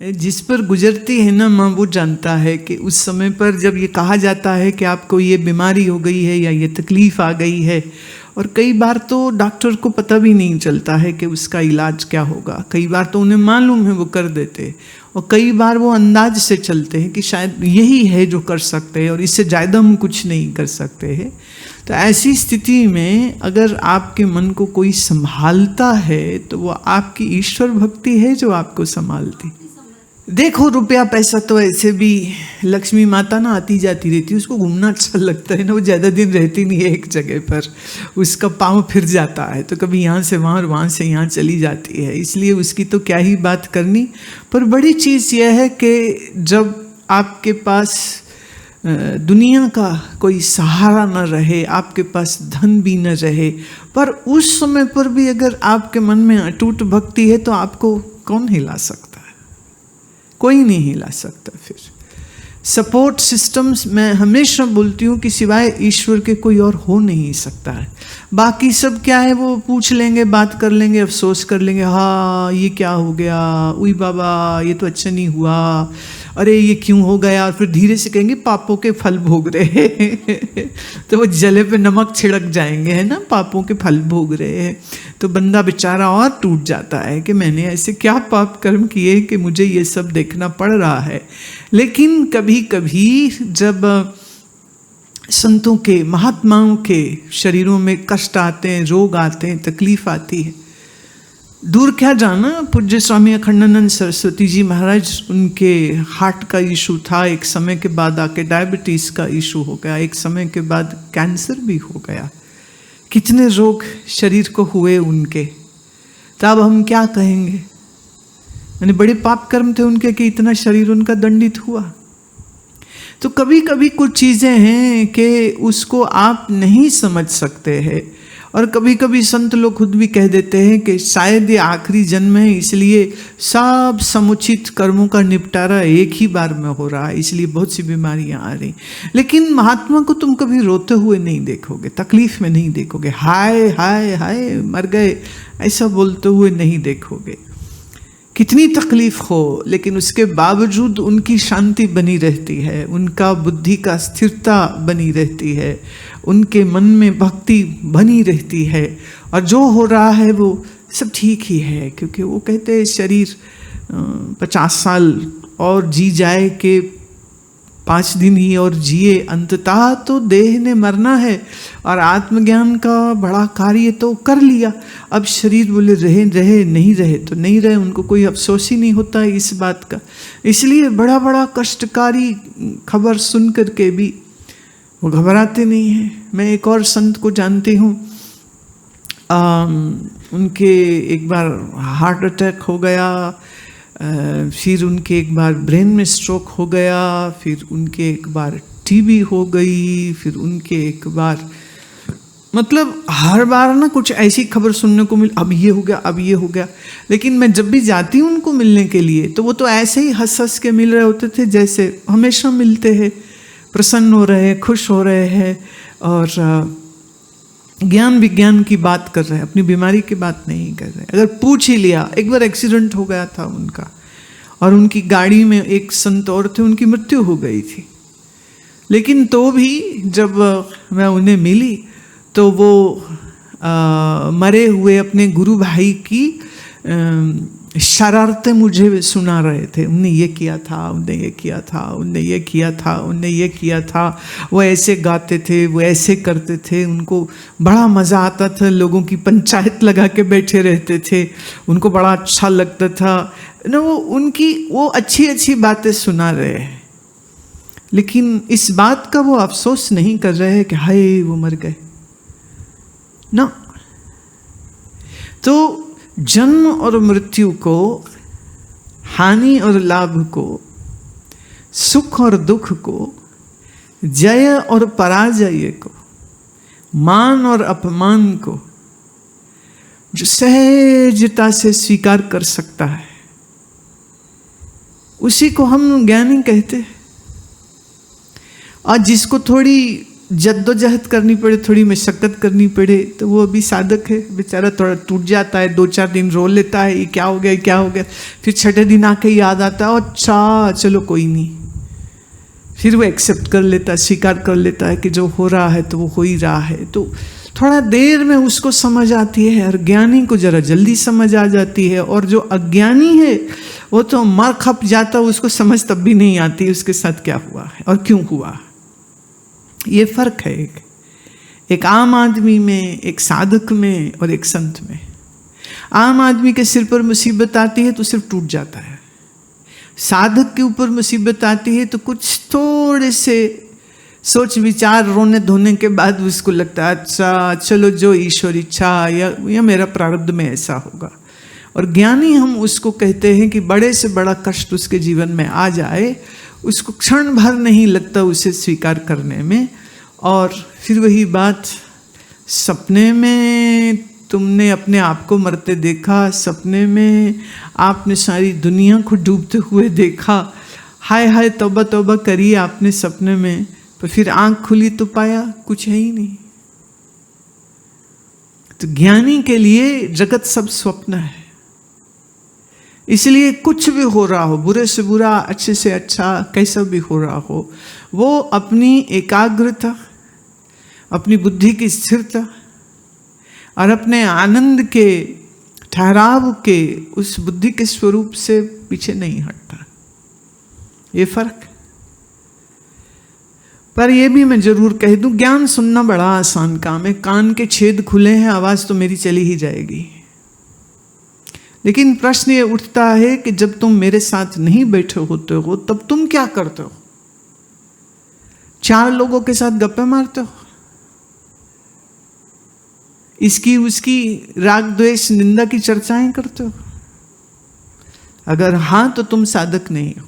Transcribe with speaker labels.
Speaker 1: जिस पर गुजरती है ना माँ, वो जानता है कि उस समय पर जब ये कहा जाता है कि आपको ये बीमारी हो गई है या ये तकलीफ आ गई है, और कई बार तो डॉक्टर को पता भी नहीं चलता है कि उसका इलाज क्या होगा। कई बार तो उन्हें मालूम है, वो कर देते, और कई बार वो अंदाज से चलते हैं कि शायद यही है जो कर सकते हैं और इससे ज़्यादा हम कुछ नहीं कर सकते हैं। तो ऐसी स्थिति में अगर आपके मन को कोई संभालता है तो वो आपकी ईश्वर भक्ति है जो आपको संभालती। देखो, रुपया पैसा तो ऐसे भी लक्ष्मी माता ना आती जाती रहती है, उसको घूमना अच्छा लगता है ना, वो ज़्यादा दिन रहती नहीं है एक जगह पर, उसका पाँव फिर जाता है, तो कभी यहाँ से वहाँ और वहाँ से यहाँ चली जाती है, इसलिए उसकी तो क्या ही बात करनी। पर बड़ी चीज़ यह है कि जब आपके पास दुनिया का कोई सहारा न रहे, आपके पास धन भी न रहे, पर उस समय पर भी अगर आपके मन में अटूट भक्ति है तो आपको कौन हिला सकता? कोई नहीं हिला सकता। फिर सपोर्ट सिस्टम्स मैं हमेशा बोलती हूँ कि सिवाय ईश्वर के कोई और हो नहीं सकता है। बाकी सब क्या है, वो पूछ लेंगे, बात कर लेंगे, अफसोस कर लेंगे, हाँ ये क्या हो गया, उई बाबा ये तो अच्छा नहीं हुआ, अरे ये क्यों हो गया, और फिर धीरे से कहेंगे पापों के फल भोग रहे हैं तो वो जले पे नमक छिड़क जाएंगे, है ना, पापों के फल भोग रहे हैं। तो बंदा बेचारा और टूट जाता है कि मैंने ऐसे क्या पाप कर्म किए कि मुझे ये सब देखना पड़ रहा है। लेकिन कभी कभी जब संतों के, महात्माओं के शरीरों में कष्ट आते हैं, रोग आते हैं, तकलीफ आती है, दूर क्या जाना, पूज्य स्वामी अखंडानंद सरस्वती जी महाराज, उनके हार्ट का इशू था, एक समय के बाद आके डायबिटीज़ का इशू हो गया, एक समय के बाद कैंसर भी हो गया, कितने रोग शरीर को हुए उनके। तो अब हम क्या कहेंगे, यानी बड़े पाप कर्म थे उनके कि इतना शरीर उनका दंडित हुआ। तो कभी कभी कुछ चीज़ें हैं कि उसको आप नहीं समझ सकते हैं, और कभी कभी संत लोग खुद भी कह देते हैं कि शायद ये आखिरी जन्म है, इसलिए सब समुचित कर्मों का निपटारा एक ही बार में हो रहा है, इसलिए बहुत सी बीमारियां आ रही। लेकिन महात्मा को तुम कभी रोते हुए नहीं देखोगे, तकलीफ में नहीं देखोगे, हाय हाय हाय मर गए ऐसा बोलते हुए नहीं देखोगे। कितनी तकलीफ हो, लेकिन उसके बावजूद उनकी शांति बनी रहती है, उनका बुद्धि का स्थिरता बनी रहती है, उनके मन में भक्ति बनी रहती है, और जो हो रहा है वो सब ठीक ही है। क्योंकि वो कहते हैं शरीर 50 साल और जी जाए कि 5 दिन ही और जिए, अंततः तो देह ने मरना है, और आत्मज्ञान का बड़ा कार्य तो कर लिया। अब शरीर बोले रहे रहे, नहीं रहे तो नहीं रहे, उनको कोई अफसोस ही नहीं होता है इस बात का। इसलिए बड़ा बड़ा कष्टकारी खबर सुन करके भी वो घबराते नहीं हैं। मैं एक और संत को जानती हूँ, उनके एक बार हार्ट अटैक हो गया, फिर उनके एक बार ब्रेन में स्ट्रोक हो गया, फिर उनके एक बार टीबी हो गई, फिर उनके एक बार, मतलब हर बार ना कुछ ऐसी खबर सुनने को मिल, अब ये हो गया, अब ये हो गया। लेकिन मैं जब भी जाती हूँ उनको मिलने के लिए तो वो तो ऐसे ही हंस हंस के मिल रहे होते थे जैसे हमेशा मिलते हैं, प्रसन्न हो रहे हैं, खुश हो रहे हैं, और ज्ञान विज्ञान की बात कर रहे हैं, अपनी बीमारी की बात नहीं कर रहे। अगर पूछ ही लिया, एक बार एक्सीडेंट हो गया था उनका, और उनकी गाड़ी में एक संत और थे, उनकी मृत्यु हो गई थी। लेकिन तो भी जब मैं उन्हें मिली तो वो मरे हुए अपने गुरु भाई की शरारतें मुझे सुना रहे थे। उनने ये किया था, उनने ये किया था, उनने ये किया था, उनने ये किया था, वो ऐसे गाते थे, वो ऐसे करते थे, उनको बड़ा मज़ा आता था, लोगों की पंचायत लगा के बैठे रहते थे, उनको बड़ा अच्छा लगता था ना, वो उनकी वो अच्छी अच्छी बातें सुना रहे हैं। लेकिन इस बात का वो अफसोस नहीं कर रहे हैं कि हाय वो मर गए ना। तो जन्म और मृत्यु को, हानि और लाभ को, सुख और दुख को, जय और पराजय को, मान और अपमान को जो सहजता से स्वीकार कर सकता है उसी को हम ज्ञानी कहते हैं। और जिसको थोड़ी जद्दोजहद करनी पड़े, थोड़ी मशक्क़त करनी पड़े, तो वो अभी साधक है बेचारा, थोड़ा टूट जाता है, 2-4 दिन रो लेता है, ये क्या हो गया, क्या हो गया। फिर छठे दिन आके याद आता है, अच्छा चलो कोई नहीं, फिर वो एक्सेप्ट कर लेता है, स्वीकार कर लेता है कि जो हो रहा है तो वो हो ही रहा है। तो थोड़ा देर में उसको समझ आती है, और ज्ञानी को जरा जल्दी समझ आ जाती है, और जो अज्ञानी है वो तो मर खप जाता, उसको समझ तब भी नहीं आती उसके साथ क्या हुआ है और क्यों हुआ। ये फर्क है एक आम आदमी में, एक साधक में और एक संत में। आम आदमी के सिर पर मुसीबत आती है तो सिर्फ टूट जाता है, साधक के ऊपर मुसीबत आती है तो कुछ थोड़े से सोच विचार रोने धोने के बाद उसको लगता है अच्छा चलो जो ईश्वर इच्छा या मेरा प्रारब्ध में ऐसा होगा। और ज्ञानी हम उसको कहते हैं कि बड़े से बड़ा कष्ट उसके जीवन में आ जाए, उसको क्षण भर नहीं लगता उसे स्वीकार करने में। और फिर वही बात, सपने में तुमने अपने आप को मरते देखा, सपने में आपने सारी दुनिया को डूबते हुए देखा, हाय हाय तौबा तौबा करी आपने सपने में, पर फिर आंख खुली तो पाया कुछ है ही नहीं। तो ज्ञानी के लिए जगत सब स्वप्न है। इसलिए कुछ भी हो रहा हो, बुरे से बुरा, अच्छे से अच्छा, कैसा भी हो रहा हो, वो अपनी एकाग्रता, अपनी बुद्धि की स्थिरता और अपने आनंद के ठहराव के उस बुद्धि के स्वरूप से पीछे नहीं हटता। ये फर्क। पर ये भी मैं जरूर कह दूं, ज्ञान सुनना बड़ा आसान काम है, कान के छेद खुले हैं, आवाज तो मेरी चली ही जाएगी। लेकिन प्रश्न ये उठता है कि जब तुम मेरे साथ नहीं बैठे होते हो तब तुम क्या करते हो? 4 लोगों के साथ गप्पे मारते हो, इसकी उसकी राग द्वेष निंदा की चर्चाएं करते हो? अगर हाँ तो तुम साधक नहीं हो।